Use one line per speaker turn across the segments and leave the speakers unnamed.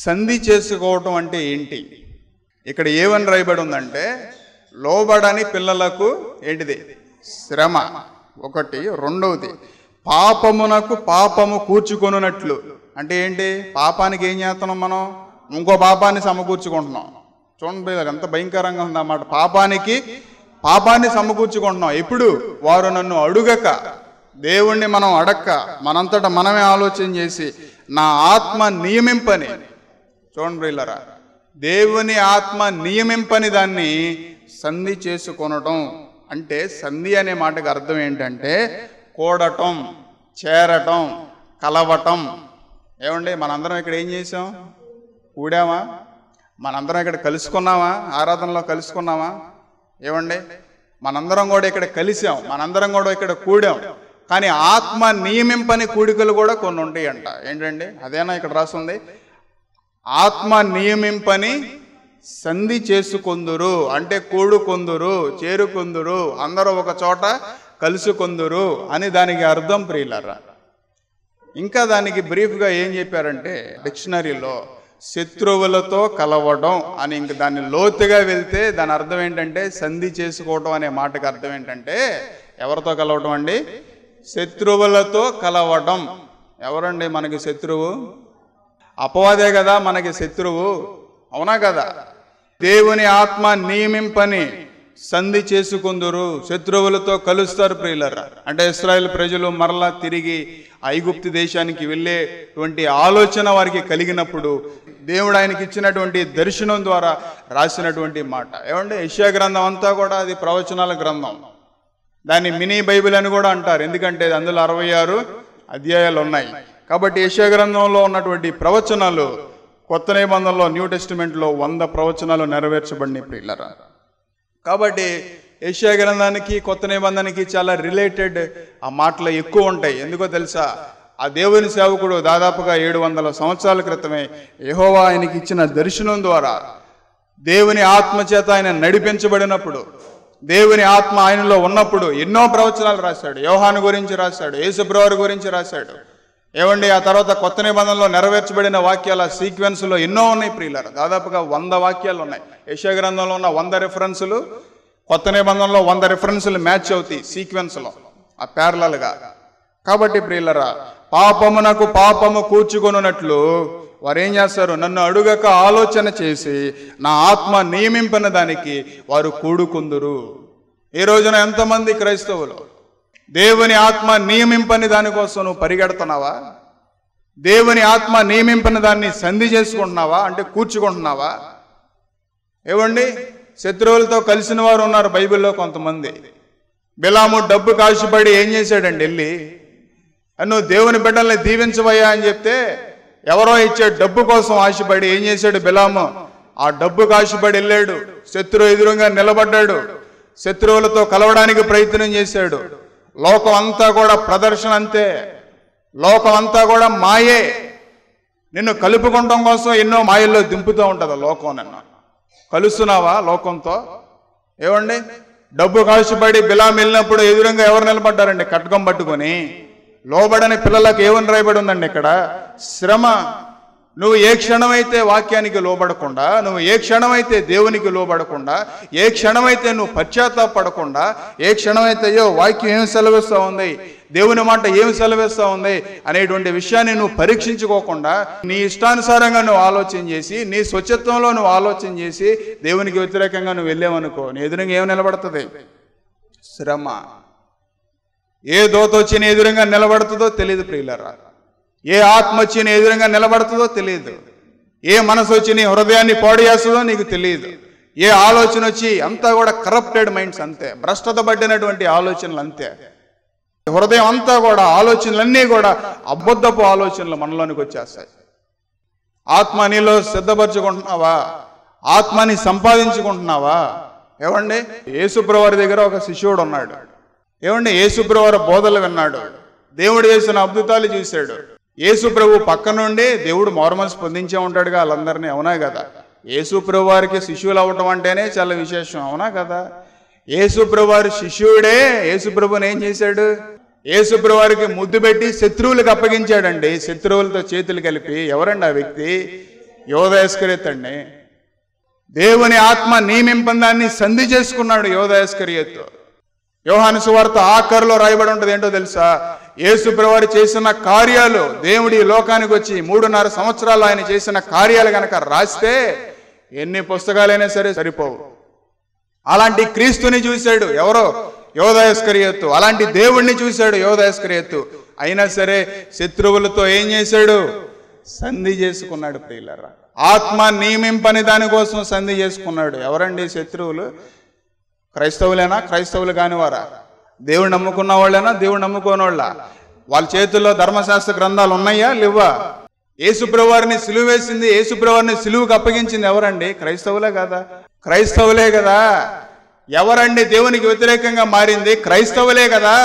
సంధి చేసుకోవటం అంటే ఏంటి? ఇక్కడ ఏమని రాయబడి ఉందంటే, లోబడని పిల్లలకు ఏంటిది? శ్రమ ఒకటి. రెండవది, పాపమునకు పాపము కూర్చుకొనున్నట్లు. అంటే ఏంటి? పాపానికి ఏం చేస్తున్నాం మనం? ఇంకో పాపాన్ని సమకూర్చుకుంటున్నాం. చూడండి ఎంత భయంకరంగా ఉందన్నమాట. పాపాన్ని సమకూర్చుకుంటున్నాం. ఎప్పుడు? వారు నన్ను అడుగక, దేవుణ్ణి మనం అడక్క, మనంతటా మనమే ఆలోచన చేసి నా ఆత్మ నియమింపని. చూడండి ప్రియులారా, దేవుని ఆత్మ నియమింపని దాన్ని సంధి చేసుకొనటం. అంటే సంధి అనే మాటకు అర్థం ఏంటంటే కూడటం, చేరటం, కలవటం. ఏమండి, మనందరం ఇక్కడ ఏం చేసాం? కూడామా? మనందరం ఇక్కడ కలుసుకున్నామా? ఆరాధనలో కలుసుకున్నామా? ఏమండి, మనందరం కూడా ఇక్కడ కలిసాం, మనందరం కూడా ఇక్కడ కూడాం. కానీ ఆత్మ నియమింపని కూడికలు కూడా కొన్ని ఉంటాయంట. ఏంటండి? అదేనా ఇక్కడ రాస్తుంది? ఆత్మ నియమింపని సంధి చేసుకొందురు. అంటే కూడుకొందురు, చేరుకొందురు, అందరూ ఒక చోట కలుసుకొందురు అని దానికి అర్థం ప్రియులారా. ఇంకా దానికి బ్రీఫ్గా ఏం చెప్పారంటే, డిక్షనరీలో శత్రువులతో కలవడం అని. ఇంక దాన్ని లోతుగా వెళ్తే దాని అర్థం ఏంటంటే, సంధి చేసుకోవటం అనే మాటకు అర్థం ఏంటంటే ఎవరితో కలవటం అండి? శత్రువులతో కలవడం. ఎవరండి మనకి శత్రువు? అపవాదే కదా మనకి శత్రువు, అవునా కదా? దేవుని ఆత్మ నియమింపని సంధి చేసుకుందరు, శత్రువులతో కలుస్తారు ప్రియులరా. అంటే ఇశ్రాయేలు ప్రజలు మరలా తిరిగి ఐగుప్తు దేశానికి వెళ్ళేటువంటి ఆలోచన వారికి కలిగినప్పుడు దేవుడు ఆయనకి ఇచ్చినటువంటి దర్శనం ద్వారా రాసినటువంటి మాట. ఏమంటే యెషయా గ్రంథం అంతా కూడా అది ప్రవచనాల గ్రంథం. దాన్ని మినీ బైబిల్ అని కూడా అంటారు, ఎందుకంటే అందులో 66 అధ్యాయాలు ఉన్నాయి. కాబట్టి యెషయా గ్రంథంలో ఉన్నటువంటి ప్రవచనాలు కొత్త నిబంధనలో, న్యూ టెస్టిమెంట్లో 100 ప్రవచనాలు నెరవేర్చబడినాయి ప్రియులరా. కాబట్టి యెషయా గ్రంథానికి కొత్త నిబంధనకి చాలా రిలేటెడ్ ఆ మాటలు ఎక్కువ ఉంటాయి. ఎందుకో తెలుసా? ఆ దేవుని సేవకుడు దాదాపుగా 700 సంవత్సరాల క్రితమే యెహోవా ఆయనకి ఇచ్చిన దర్శనం ద్వారా దేవుని ఆత్మ చేత ఆయన నడిపించబడినప్పుడు, దేవుని ఆత్మ ఆయనలో ఉన్నప్పుడు ఎన్నో ప్రవచనాలు రాశాడు. యోహాను గురించి రాశాడు, యేసుప్రభువారి గురించి రాశాడు. ఏమండి, ఆ తర్వాత కొత్త నిబంధనలో నెరవేర్చబడిన వాక్యాల సీక్వెన్స్లో ఎన్నో ఉన్నాయి ప్రియులారా. దాదాపుగా 100 వాక్యాలు ఉన్నాయి. యెషయా గ్రంథంలో ఉన్న 100 రెఫరెన్సులు కొత్త నిబంధనలో 100 రెఫరెన్సులు మ్యాచ్ అవుతాయి సీక్వెన్స్లో, ఆ ప్యారలల్గా. కాబట్టి ప్రియులారా, పాపమునకు పాపము కూర్చుకొనున్నట్లు వారు ఏం చేస్తారు? నన్ను అడుగక ఆలోచన చేసి నా ఆత్మ నియమింపని దానికి వారు కూడుకుందురు. ఈ రోజున ఎంతమంది క్రైస్తవులు దేవుని ఆత్మ నియమింపని దానికోసం నువ్వు పరిగెడుతున్నావా? దేవుని ఆత్మ నియమింపని దాన్ని సంధి చేసుకుంటున్నావా? అంటే కూర్చుకుంటున్నావా? ఏవండి, శత్రువులతో కలిసిన వారు ఉన్నారు బైబిల్లో కొంతమంది. బిలాము డబ్బు కాశపడి ఏం చేశాడండి? వెళ్ళి నువ్వు దేవుని బిడ్డల్ని దీవించవయ్యా అని చెప్తే ఎవరో ఇచ్చే డబ్బు కోసం ఆశపడి ఏం చేశాడు బిలాము? ఆ డబ్బు కాశపడి వెళ్ళాడు, శత్రువు ఎదురుగా నిలబడ్డాడు, శత్రువులతో కలవడానికి ప్రయత్నం చేశాడు. లోకం అంతా కూడా ప్రదర్శన అంతే, లోకం అంతా కూడా మాయే. నిన్ను కలుపుకోవడం కోసం ఎన్నో మాయల్లో దింపుతూ ఉంటుంది లోకం. నిన్ను కలుస్తున్నావా లోకంతో? ఏమండి, డబ్బు కాశపడి బిలాం వెళ్ళినప్పుడు ఎదురుగా ఎవరు నిలబడ్డారండి? ఖడ్గం పట్టుకొని. లోబడని పిల్లలకు ఏమని రాయబడి ఉందండి ఇక్కడ? శ్రమ. నువ్వు ఏ క్షణమైతే వాక్యానికి లోబడకుండా, నువ్వు ఏ క్షణమైతే దేవునికి లోబడకుండా, ఏ క్షణమైతే నువ్వు పశ్చాత్తాపడకుండా, ఏ క్షణమైతే అయ్యో వాక్యం ఏమి సెలవిస్తూ ఉంది, దేవుని మాట ఏమి సెలవిస్తూ ఉంది అనేటువంటి విషయాన్ని నువ్వు పరీక్షించుకోకుండా నీ ఇష్టానుసారంగా నువ్వు ఆలోచన చేసి, నీ స్వచ్ఛత్వంలో నువ్వు ఆలోచన చేసి దేవునికి వ్యతిరేకంగా నువ్వు వెళ్ళావనుకో, నీ ఎదురుగా ఏమి నిలబడుతుంది? శ్రమ. ఏ దోత వచ్చి నీ ఎదురుగా నిలబడుతుందో తెలియదు ప్రియులారా. ఏ ఆత్మ వచ్చి నీ ఎదురుగా నిలబడుతుందో తెలియదు. ఏ మనసు వచ్చి నీ హృదయాన్ని పాడు చేస్తుందో నీకు తెలియదు. ఏ ఆలోచన వచ్చి, అంతా కూడా కరప్టెడ్ మైండ్స్, అంతే భ్రష్టత పడినటువంటి ఆలోచనలు, అంతే. హృదయం అంతా కూడా ఆలోచనలన్నీ కూడా అబద్ధపు ఆలోచనలు మనలోనికి వచ్చేస్తాయి. ఆత్మ నీలో సిద్ధపరచుకుంటున్నావా? ఆత్మని సంపాదించుకుంటున్నావా? ఏమండి, యేసుప్రభువారి దగ్గర ఒక శిష్యుడు ఉన్నాడు. ఏమండి, యేసుప్రభువారి బోధలు విన్నాడు, దేవుడు చేసిన అద్భుతాలు చూశాడు. యేసుప్రభు పక్క నుండి దేవుడు మారుమనసు పొందించే ఉంటాడుగా వాళ్ళందరినీ, అవునా కదా? యేసుప్రభువారికి శిష్యులు అవ్వటం అంటేనే చాలా విశేషం, అవునా కదా? యేసుప్రభువారి శిష్యుడే యేసుప్రభుని ఏం చేశాడు? యేసుప్రభువారికి ముద్దు పెట్టి శత్రువులకు అప్పగించాడండి, శత్రువులతో చేతులు కలిపి. ఎవరండి ఆ వ్యక్తి? యోధ ఇస్కరియోతు అండి. దేవుని ఆత్మ నియమింపని దాన్ని సంధి చేసుకున్నాడు యోధ ఇస్కరియోతు. యోహాను సువార్త ఆఖరులో రాయబడి ఉంటుంది ఏంటో తెలుసా? యేసు ప్రభువారు చేసిన కార్యాలు, దేవుడి లోకానికి వచ్చి 3.5 సంవత్సరాలు ఆయన చేసిన కార్యాలు గనక రాస్తే ఎన్ని పుస్తకాలైనా సరే సరిపోవు. అలాంటి క్రీస్తుని చూశాడు ఎవరో? యోధ ఇస్కరియోతు. అలాంటి దేవుణ్ణి చూశాడు యోధ ఇస్కరియోతు. అయినా సరే శత్రువులతో ఏం చేశాడు? సంధి చేసుకున్నాడు. ప్రియులారా, ఆత్మ నియమింపని దానికోసం సంధి చేసుకున్నాడు. ఎవరండి శత్రువులు? క్రైస్తవులేనా? క్రైస్తవులు కానివారా? దేవుడు నమ్ముకున్న వాళ్ళేనా? దేవుడు నమ్ముకోని వాళ్ళ? వాళ్ళ చేతుల్లో ధర్మశాస్త్ర గ్రంథాలు ఉన్నాయా లేవా? యేసుప్రభువారిని సిలువ వేసింది, యేసుప్రభువారిని సిలువకు అప్పగించింది ఎవరండి? క్రైస్తవులే కదా? క్రైస్తవులే కదా. ఎవరండి దేవునికి వ్యతిరేకంగా మారింది? క్రైస్తవులే కదా.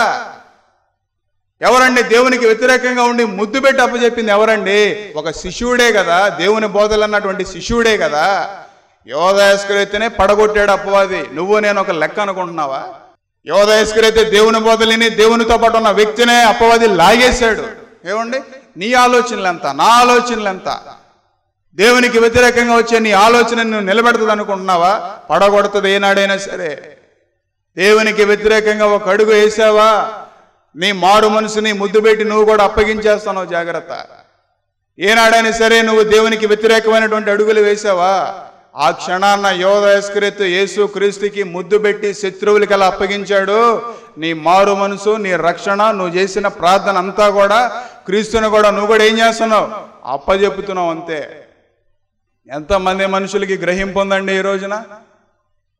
ఎవరండి దేవునికి వ్యతిరేకంగా ఉండి ముద్దు పెట్టి అప్పచెప్పింది? ఎవరండి? ఒక శిష్యుడే కదా. దేవుని బోధలు అన్నటువంటి శిష్యుడే కదా. యోధ ఇస్కరియోతునే పడగొట్టాడు అపవాది. నువ్వు నేను ఒక లెక్క అనుకుంటున్నావా? యోధ ఇస్కరియోతు దేవుని బోధలిని దేవునితో పాటు ఉన్న వ్యక్తినే అపవాది లాగేశాడు. ఏమండి? నీ ఆలోచనలంతా, నా ఆలోచనలంతా దేవునికి వ్యతిరేకంగా వచ్చే నీ ఆలోచన నువ్వు నిలబెడుతుంది అనుకుంటున్నావా? పడగొడుతుంది ఏనాడైనా సరే. దేవునికి వ్యతిరేకంగా ఒక అడుగు వేసావా, నీ మారు మనసుని ముద్దు పెట్టి నువ్వు కూడా అప్పగించేస్తున్నావు. జాగ్రత్త. ఏనాడైనా సరే నువ్వు దేవునికి వ్యతిరేకమైనటువంటి అడుగులు వేసావా, ఆ క్షణాన్న యోధ ఇస్కరియోతు యేసు క్రీస్తుకి ముద్దు పెట్టి శత్రువులకి అలా అప్పగించాడు. నీ మారు మనసు, నీ రక్షణ, నువ్వు చేసిన ప్రార్థన అంతా కూడా క్రీస్తుని కూడా నువ్వు కూడా ఏం చేస్తున్నావు? అప్పచెప్పుతున్నావు అంతే. ఎంతమంది మనుషులకి గ్రహింపు ఉందండి ఈ రోజున?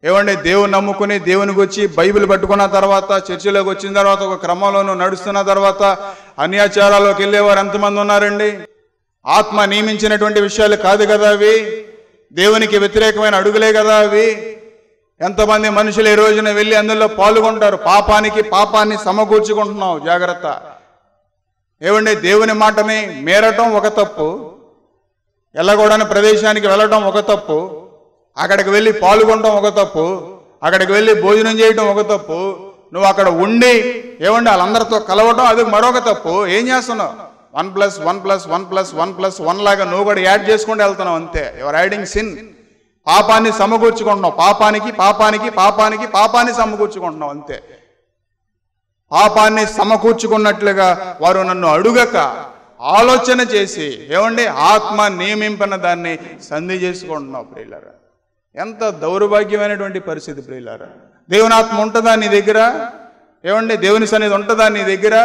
ఏమండి? దేవుని నమ్ముకుని దేవునికి వచ్చి బైబిల్ పట్టుకున్న తర్వాత, చర్చిలోకి వచ్చిన తర్వాత, ఒక క్రమంలో నడుస్తున్న తర్వాత అన్యాచారాల్లోకి వెళ్ళేవారు ఎంతమంది ఉన్నారండి? ఆత్మ నియమించినటువంటి విషయాలు కాదు కదా అవి. దేవునికి వ్యతిరేకమైన అడుగులే కదా అవి. ఎంతమంది మనుషులు ఈ రోజున వెళ్ళి అందులో పాల్గొంటారు. పాపాన్ని సమకూర్చుకుంటున్నావు. జాగ్రత్త. ఏమండి? దేవుని మాటని మేరటం ఒక తప్పు, వెళ్ళకూడని ప్రదేశానికి వెళ్ళటం ఒక తప్పు, అక్కడికి వెళ్ళి పాల్గొనడం ఒక తప్పు, అక్కడికి వెళ్ళి భోజనం చేయటం ఒక తప్పు, నువ్వు అక్కడ ఉండి ఏమండి వాళ్ళందరితో కలవటం అది మరొక తప్పు. ఏం చేస్తున్నావు? 1+1+1+1+1 లాగా నువ్వు కూడా యాడ్ చేసుకుంటూ వెళ్తున్నావు అంతే. Your adding sin. పాపాన్ని సమకూర్చుకుంటున్నావు. పాపాన్ని సమకూర్చుకుంటున్నావు అంతే. పాపాన్ని సమకూర్చుకున్నట్లుగా వారు నన్ను అడుగక ఆలోచన చేసి ఏమండి ఆత్మ నియమింపన దాన్ని సంధి చేసుకుంటున్నావు. ప్రియులారా, ఎంత దౌర్భాగ్యమైనటువంటి పరిస్థితి ప్రియులారా. దేవుని ఆత్మ ఉంటుందా నీ దగ్గర? ఏమండి? దేవుని సన్నిధి ఉంటుందా నీ దగ్గర?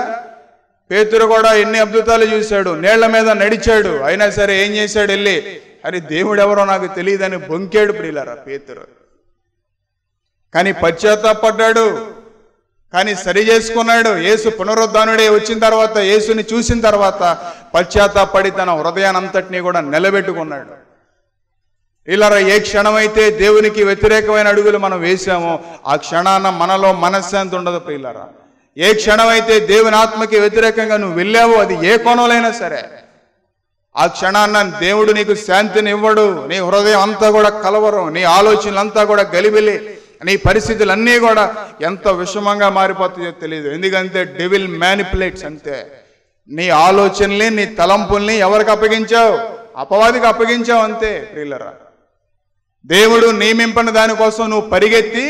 పేతురు కూడా ఎన్ని అద్భుతాలు చూశాడు, నీళ్ల మీద నడిచాడు. అయినా సరే ఏం చేశాడు? వెళ్ళి అరే దేవుడు ఎవరో నాకు తెలియదని బొంకాడు ప్రియులారా పేతురు. కానీ పశ్చాత్తాపడ్డాడు, కానీ సరి చేసుకున్నాడు. యేసు పునరుద్ధానుడే వచ్చిన తర్వాత, యేసుని చూసిన తర్వాత పశ్చాత్తాపడి తన హృదయానంతటినీ కూడా నిలబెట్టుకున్నాడు. ఇలా ఏ క్షణమైతే దేవునికి వ్యతిరేకమైన అడుగులు మనం వేసామో ఆ క్షణాన మనలో మనశ్శాంతి ఉండదు ప్రియులారా. ఏ క్షణమైతే దేవుని ఆత్మకి వ్యతిరేకంగా నువ్వు వెళ్ళావో, అది ఏ కోణంలో సరే, ఆ క్షణాన్న దేవుడు నీకు శాంతిని ఇవ్వడు. నీ హృదయం అంతా కూడా కలవరం, నీ ఆలోచనలంతా కూడా గలిబిలి, నీ పరిస్థితులన్నీ కూడా ఎంత విషమంగా మారిపోతాయో తెలియదు. ఎందుకంటే డెవిల్ మ్యానిపులేట్స్ అంతే. నీ ఆలోచనల్ని, నీ తలంపుల్ని ఎవరికి అప్పగించావు? అపవాదికి అప్పగించావు అంతే ప్రియులరా. దేవుడు నియమింపని దానికోసం నువ్వు పరిగెత్తి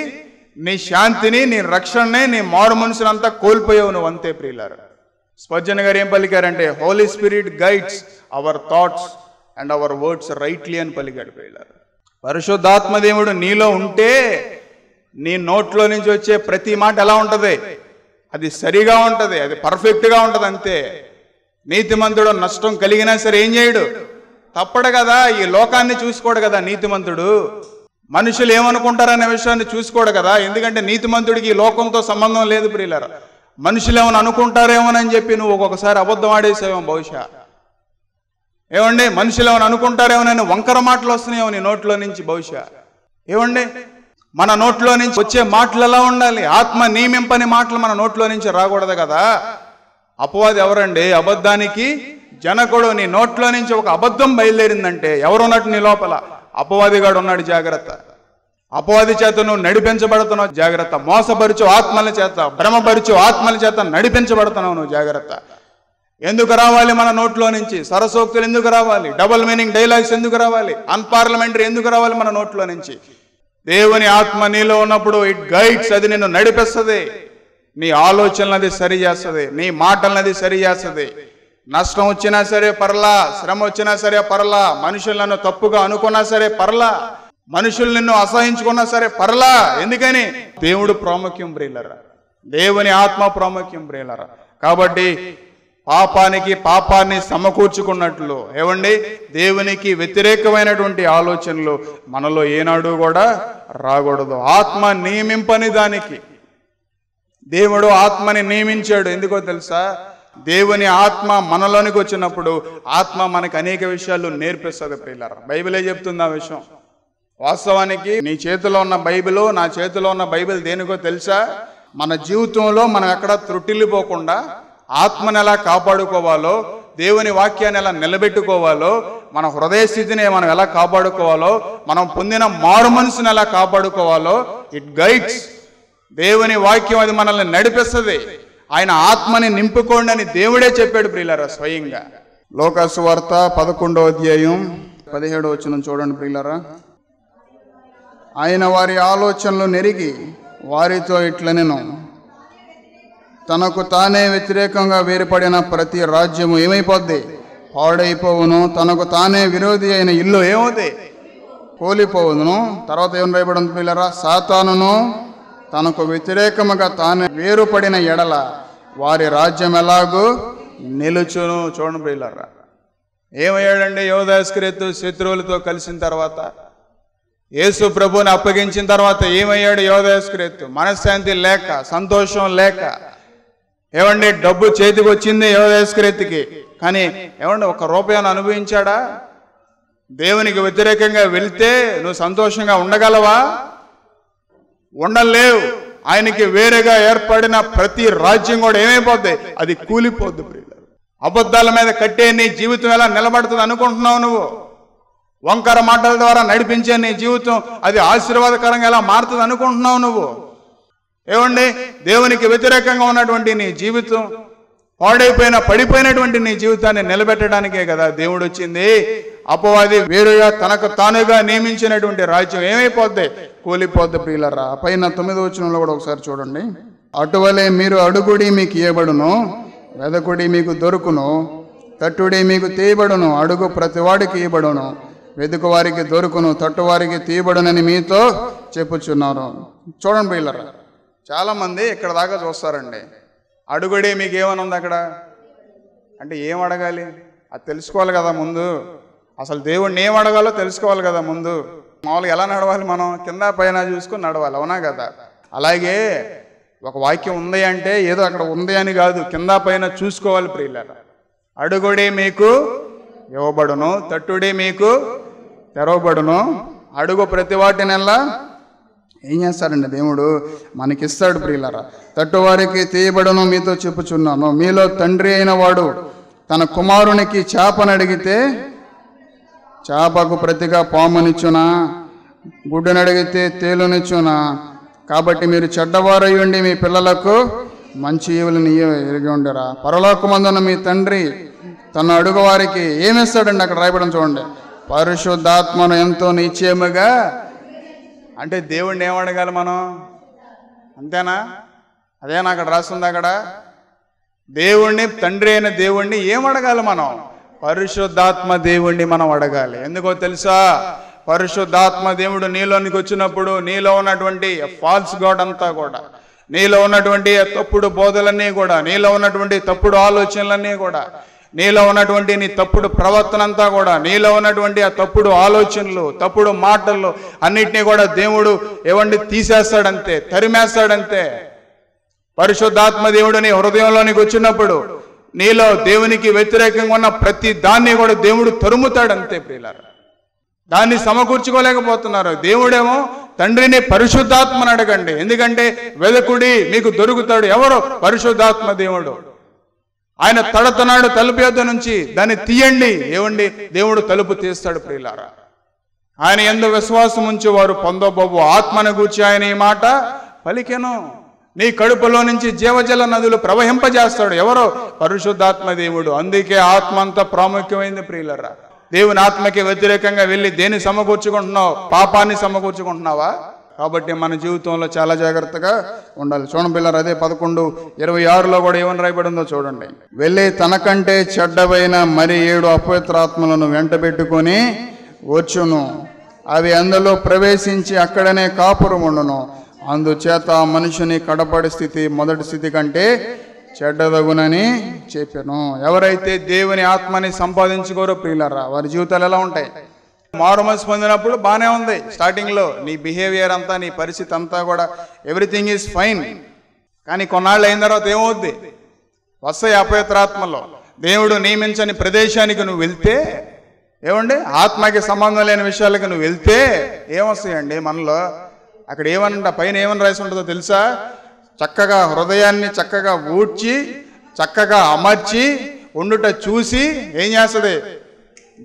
నీ శాంతిని, నీ రక్షణని, నీ మారు మనసునంతా కోల్పోయావు నువ్వు అంతే ప్రియులారా. స్పర్జన్ గారు ఏం పలికారంటే, holy spirit guides our thoughts and our words rightly అని పలికాడు ప్రియులారా. పరిశుద్ధాత్మ దేవుడు నీలో ఉంటే నీ నోట్లో నుంచి వచ్చే ప్రతి మాట ఎలా ఉంటుంది? అది సరిగా ఉంటుంది, అది పర్ఫెక్ట్గా ఉంటుంది అంతే. నీతిమంతుడు నష్టం కలిగినా సరే ఏం చేయడు? తప్పడు కదా. ఈ లోకాన్ని చూసుకోడు కదా నీతిమంతుడు. మనుషులు ఏమనుకుంటారనే విషయాన్ని చూసుకోడు కదా. ఎందుకంటే నీతిమంతుడికి ఈ లోకంతో సంబంధం లేదు ప్రియులారా. మనుషులు ఏమని అనుకుంటారేమోనని చెప్పి నువ్వు ఒక్కొక్కసారి అబద్ధం ఆడేసావేమో బహుశా. ఏమండి? మనుషులు ఏమని అనుకుంటారేమోనని వంకర మాటలు వస్తున్నాయేమో నీ నోట్లో నుంచి బహుశా. ఏమండి? మన నోట్లో నుంచి వచ్చే మాటలు ఎలా ఉండాలి? ఆత్మ నియమింపని మాటలు మన నోట్లో నుంచి రాకూడదు కదా. అపవాది ఎవరండి? అబద్ధానికి జనకుడు. నీ నోట్లో నుంచి ఒక అబద్ధం బయలుదేరిందంటే ఎవరున్నట్టు నీ లోపల? అపవాదిగాడు ఉన్నాడు. జాగ్రత్త. అపవాది చేత నువ్వు నడిపించబడుతున్నావు. జాగ్రత్త. మోసపరుచు ఆత్మల చేత, భ్రమపరుచు ఆత్మల చేత నడిపించబడుతున్నావు నువ్వు. జాగ్రత్త. ఎందుకు రావాలి మన నోట్లో నుంచి? సరసోక్తులు ఎందుకు రావాలి? డబుల్ మీనింగ్ డైలాగ్స్ ఎందుకు రావాలి? అన్పార్లమెంటరీ ఎందుకు రావాలి మన నోట్లో నుంచి? దేవుని ఆత్మ నీలో ఉన్నప్పుడు ఇట్ గైడ్స్, అది నిన్ను నడిపిస్తుంది. నీ ఆలోచనలు అది సరి చేస్తుంది, నీ మాటలను అది సరి చేస్తుంది. నష్టం వచ్చినా సరే పర్లా, శ్రమ వచ్చినా సరే పర్లా, మనుషులను తప్పుగా అనుకున్నా సరే పర్లా, మనుషులు నిన్ను అసహించుకున్నా సరే పర్లా. ఎందుకని? దేవుడు ప్రాముఖ్యం ప్రియులారా, దేవుని ఆత్మ ప్రాముఖ్యం ప్రియులారా. కాబట్టి పాపాన్ని సమకూర్చుకున్నట్లు ఏమండి, దేవునికి వ్యతిరేకమైనటువంటి ఆలోచనలు మనలో ఏనాడు కూడా రాకూడదు. ఆత్మ నియమింపని దానికి దేవుడు ఆత్మని నియమించాడు. ఎందుకో తెలుసా? దేవుని ఆత్మ మనలోనికి వచ్చినప్పుడు ఆత్మ మనకు అనేక విషయాలు నేర్పిస్తుంది ప్రియులారా. బైబిలే చెప్తుంది ఆ విషయం. వాస్తవానికి నీ చేతిలో ఉన్న బైబిల్, నా చేతిలో ఉన్న బైబిల్ దేనికో తెలుసా? మన జీవితంలో మనం ఎక్కడ త్రుటిల్లిపోకుండా ఆత్మను ఎలా కాపాడుకోవాలో, దేవుని వాక్యాన్ని ఎలా నిలబెట్టుకోవాలో, మన హృదయ స్థితిని మనం ఎలా కాపాడుకోవాలో, మనం పొందిన మారు మనసుని ఎలా కాపాడుకోవాలో ఇట్ గైడ్స్. దేవుని వాక్యం అది మనల్ని నడిపిస్తుంది. ఆయన ఆత్మని నింపుకోండి అని దేవుడే చెప్పాడు ప్రియులారా స్వయంగా. లోకాసు వార్త 11వ అధ్యాయం 17వ వచనం చూడండి ప్రియులారా. ఆయన వారి ఆలోచనలు నెరిగి వారితో ఇట్లనెను, తనకు తానే వ్యతిరేకంగా వేరుపడిన ప్రతి రాజ్యము ఏమైపోద్ది? పాడైపోవును. తనకు తానే విరోధి అయిన ఇల్లు ఏమవుతుంది? కూలిపోవును. తర్వాత ఏమని రాయబడి ఉంది పిల్లరా? సాతానును తనకు వ్యతిరేకముగా తానే వేరుపడిన ఎడల వారి రాజ్యం ఎలాగూ నిలుచును. చూడండి పిల్లరా, ఏమయ్యాడండి యోధా ఇస్కరియోతు శత్రువులతో కలిసిన తర్వాత, యేసు ప్రభువుని అప్పగించిన తర్వాత ఏమయ్యాడు యోధా ఇస్కరియోతు? మనశ్శాంతి లేక, సంతోషం లేక, ఏమండి డబ్బు చేతికి వచ్చింది యోధా ఇస్కరియోతుకి, కానీ ఏమండి ఒక రూపాయను అనుభవించాడా? దేవునికి వ్యతిరేకంగా వెళ్తే నువ్వు సంతోషంగా ఉండగలవా? ఉండలేవు. ఆయనకి వేరేగా ఏర్పడిన ప్రతి రాజ్యం కూడా ఏమైపోద్ది? అది కూలిపోద్ది ప్రియులారా. అబద్ధాల మీద కట్టే నీ జీవితం ఎలా నిలబడుతుంది అనుకుంటున్నావు నువ్వు? వంకర మాటల ద్వారా నడిపించే నీ జీవితం అది ఆశీర్వాదకరంగా ఎలా మారుతుంది అనుకుంటున్నావు నువ్వు? ఏమండి, దేవునికి వ్యతిరేకంగా ఉన్నటువంటి నీ జీవితం, పడిపోయినటువంటి నీ జీవితాన్ని నిలబెట్టడానికే కదా దేవుడు వచ్చింది. అపవాది వేరుగా తనకు తానుగా నియమించినటువంటి రాజ్యం ఏమైపోద్ది? కూలిపోద్ది ప్రియులారా. పైన 9వ వచనంలో కూడా ఒకసారి చూడండి. అటువలే మీరు అడుగుడి మీకు ఇయ్యబడును, వెదకుడి మీకు దొరుకును, తట్టుడి మీకు తీయబడును. అడుగు ప్రతివాడికి ఇయ్యబడును, వెదుకు వారికి దొరుకును, తట్టు వారికి తీయబడునని మీతో చెప్పుచున్నారు. చూడండి ప్రియులారా, చాలా మంది ఇక్కడ దాకా చూస్తారండి. అడుగుడే మీకు ఏమని ఉంది అక్కడ అంటే ఏం అడగాలి? అది తెలుసుకోవాలి కదా ముందు. అసలు దేవుడిని ఏం అడగాలో తెలుసుకోవాలి కదా ముందు. మామూలుగా ఎలా నడవాలి? మనం కింద పైన చూసుకొని నడవాలి, అవునా కదా? అలాగే ఒక వాక్యం ఉంది అంటే ఏదో అక్కడ ఉంది అని కాదు, కింద పైన చూసుకోవాలి ప్రియులారా. అడుగుడే మీకు ఇవ్వబడును, తట్టుడే మీకు తెరవబడును. అడుగు ప్రతి వాటినల్లా ఏం చేస్తాడండి దేవుడు? మనకిస్తాడు ప్రియులారా. తట్టువారికి తీయబడును మీతో చెప్పుచున్నాను, మీలో తండ్రి అయిన వాడు తన కుమారునికి చేపను అడిగితే చేపకు ప్రతిగా పామునిచ్చునా? గుడ్డును అడిగితే తేలునిచ్చునా? కాబట్టి మీరు చెడ్డవారై ఉండి మీ పిల్లలకు మంచి ఈవులను ఎరిగి ఉండరా. పరలోకమందున్న మీ తండ్రి తన అడుగు వారికి ఏమిస్తాడండి? అక్కడ రాయబడం చూడండి, పరిశుద్ధాత్మను ఎంతో నిశ్చయముగా. అంటే దేవుణ్ణి ఏం అడగాలి మనం? అంతేనా? అదేనా అక్కడ రాస్తుంది? అక్కడ దేవుణ్ణి, తండ్రి అయిన దేవుణ్ణి ఏం అడగాలి మనం? పరిశుద్ధాత్మ దేవుణ్ణి మనం అడగాలి. ఎందుకో తెలుసా? పరిశుద్ధాత్మ దేవుడు నీలోనికి వచ్చినప్పుడు నీలో ఉన్నటువంటి ఫాల్స్ గాడ్ అంతా కూడా, నీలో ఉన్నటువంటి తప్పుడు బోధలన్నీ కూడా, నీలో ఉన్నటువంటి తప్పుడు ఆలోచనలన్నీ కూడా, నీలో ఉన్నటువంటి నీ తప్పుడు ప్రవర్తన అంతా కూడా, నీలో ఉన్నటువంటి ఆ తప్పుడు ఆలోచనలు, తప్పుడు మాటలు అన్నిటినీ కూడా దేవుడు ఏమండి తీసేస్తాడంతే, తరిమేస్తాడంతే. పరిశుద్ధాత్మ దేవుడు నీ హృదయంలోనికి వచ్చినప్పుడు నీలో దేవునికి వ్యతిరేకంగా ఉన్న ప్రతి దాన్ని కూడా దేవుడు తరుముతాడంతే ప్రియులారా. దాన్ని సమకూర్చుకోలేకపోతున్నారు. దేవుడేమో తండ్రిని పరిశుద్ధాత్మను అడగండి, ఎందుకంటే వెదకుడి మీకు దొరుకుతాడు. ఎవరు? పరిశుద్ధాత్మ దేవుడు. ఆయన తడుతున్నాడు తలుపు యొద్ద నుంచి, దాన్ని తీయండి. ఏమండి, దేవుడు తలుపు తీస్తాడు ప్రియులారా. ఆయన యందు విశ్వాసం ఉంచి వారు పొందబోవు ఆత్మను గూర్చి ఆయన ఈ మాట పలికెను. నీ కడుపులో నుంచి జీవజల నదులు ప్రవహింపజేస్తాడు. ఎవరో? పరిశుద్ధాత్మ దేవుడు. అందుకే ఆత్మ అంత ప్రాముఖ్యమైంది ప్రియులరా. దేవుని ఆత్మకి వ్యతిరేకంగా వెళ్ళి దేన్ని సమకూర్చుకుంటున్నావు? పాపాన్ని సమకూర్చుకుంటున్నావా? కాబట్టి మన జీవితంలో చాలా జాగ్రత్తగా ఉండాలి. చూడండి పిల్లలు, అదే 11:26లో కూడా ఏమని రాయబడి ఉందో చూడండి. వెళ్ళి తనకంటే చెడ్డవైన మరి 7 అపవిత్రాత్మలను వెంట పెట్టుకొని వచ్చును, అవి అందులో ప్రవేశించి అక్కడనే కాపురం ఉండును. అందుచేత మనుషుని కడపడి స్థితి మొదటి స్థితి కంటే చెడ్డదగునని చెప్పాను. ఎవరైతే దేవుని ఆత్మని సంపాదించుకోరో ప్రియులారా, వారి జీవితాలు ఎలా ఉంటాయి? మారు మనసు పొందినప్పుడు బాగానే ఉంది, స్టార్టింగ్లో నీ బిహేవియర్ అంతా, నీ పరిస్థితి అంతా కూడా ఎవ్రీథింగ్ ఈజ్ ఫైన్. కానీ కొన్నాళ్ళు అయిన తర్వాత ఏమవుద్ది? వస్తాయి అపవిత్రాత్మలో. దేవుడు నియమించని ప్రదేశానికి నువ్వు వెళ్తే, ఏమండి, ఆత్మకి సంబంధం లేని విషయాలకి నువ్వు వెళ్తే ఏమొస్తాయండి మనలో? అక్కడ ఏమన్నా పైన ఏమని రాసి ఉంటుందో తెలుసా? చక్కగా హృదయాన్ని చక్కగా ఊడ్చి చక్కగా అమర్చి ఉండుట చూసి ఏం చేస్తుంది?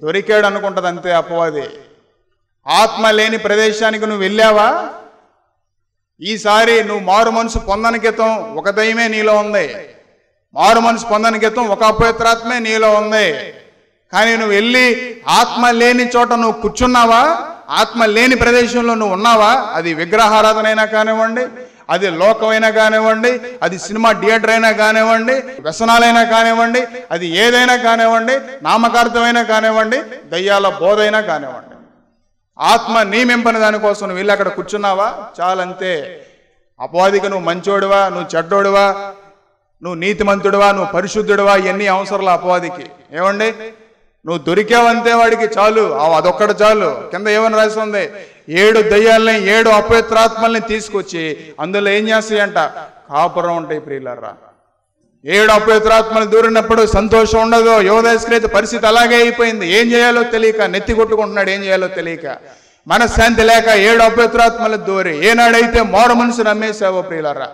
దొరికాడు అనుకుంటుంది అంతే అపవాది. ఆత్మ లేని ప్రదేశానికి నువ్వు వెళ్ళావా? ఈసారి నువ్వు మారు మనసు పొందని క్రితం ఒక దయ్యమే నీలో ఉంది, మారు మనసు పొందని క్రితం ఒక అపవిత్రాత్మే నీలో ఉంది. కానీ నువ్వు వెళ్ళి ఆత్మ లేని చోట నువ్వు కూర్చున్నావా? ఆత్మ లేని ప్రదేశంలో నువ్వు ఉన్నావా? అది విగ్రహారాధన అయినా కానివ్వండి, అది లోకమైనా కానివ్వండి, అది సినిమా థియేటర్ అయినా కానివ్వండి, వ్యసనాలైనా కానివ్వండి, అది ఏదైనా కానివ్వండి, నామకార్థమైనా కానివ్వండి, దయ్యాల బోధైనా కానివ్వండి, ఆత్మ నియమింపని దానికోసం నువ్వు వెళ్ళి అక్కడ కూర్చున్నావా? చాలంతే. అపవాదికి నువ్వు మంచోడువా, నువ్వు చెడ్డోడువా, నువ్వు నీతిమంతుడువా, నువ్వు పరిశుద్ధుడువా, ఇవన్నీ అవసరాలు అపవాదికి. ఏమండి, నువ్వు దొరికావంతే వాడికి చాలు, అదొక్కడు చాలు. కింద ఏమని రాసి ఉంది? 7 దయ్యాలని 7 అపవిత్రాత్మల్ని తీసుకొచ్చి అందులో ఏం చేస్తాయంట? కాపురం ఉంటాయి ప్రియులారా. 7 అపవిత్రాత్మలు దూరినప్పుడు సంతోషం ఉండదు. యోధేశ్వరైతే పరిస్థితి అలాగే అయిపోయింది. ఏం చేయాలో తెలియక నెత్తి కొట్టుకుంటున్నాడు, ఏం చేయాలో తెలియక, మనశ్శాంతి లేక 7 అపవిత్రాత్మలు దూరి. ఏనాడైతే మారు మనసు నమ్మేశావో ప్రియులారా,